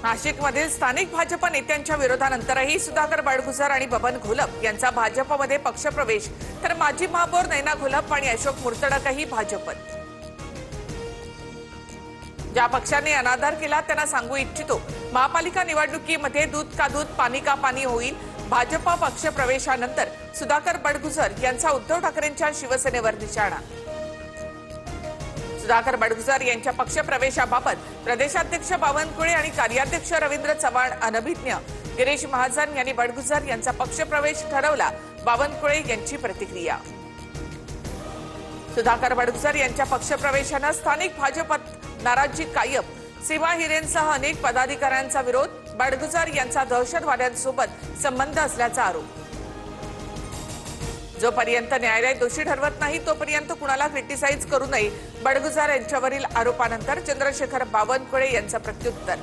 नाशिकमधील स्थानिक भाजप नेत्यांच्या विरोधानंतरही सुधाकर बडगुजर आणि बबन घोलप यांचा भाजपमध्ये पक्षप्रवेश, तर माजी महापौर नैना घोलप आणि अशोक मुर्तडकही भाजपत। ज्या पक्षाने अनादर केला त्यांना सांगू इच्छितो, महापालिका निवडणुकीमध्ये दूध का दूध पाणी का पाणी होईल। भाजप पक्षप्रवेशानंतर सुधाकर बडगुजर यांचा उद्धव ठाकरेंच्या शिवसेनेवर निशाणा। सुधाकर बडगुजर यांच्या पक्षप्रवेशाबाबत प्रदेशाध्यक्ष बावनकुळे आणि कार्याध्यक्ष रवींद्र चव्हाण अनभिज्ञ। गिरीश महाजन यांनी बडगुजर यांचा पक्षप्रवेश ठरवला, बावनकुळे यांची प्रतिक्रिया। सुधाकर बडगुजर यांच्या पक्षप्रवेशाने स्थानिक भाजपात नाराजी कायम, सीमा हिरेंसह अनेक पदाधिकाऱ्यांचा विरोध। बडगुजर यांचा दहशतवाद्यांसोबत संबंध असल्याचा आरोप। जोपर्यंत न्यायालय दोषी ठरवत नाही तोपर्यंत कुणाला क्रिटिसाइज करू नये, बडगुजर यांच्यावरील आरोपानंतर चंद्रशेखर बावनकुळे यांचं प्रत्युत्तर।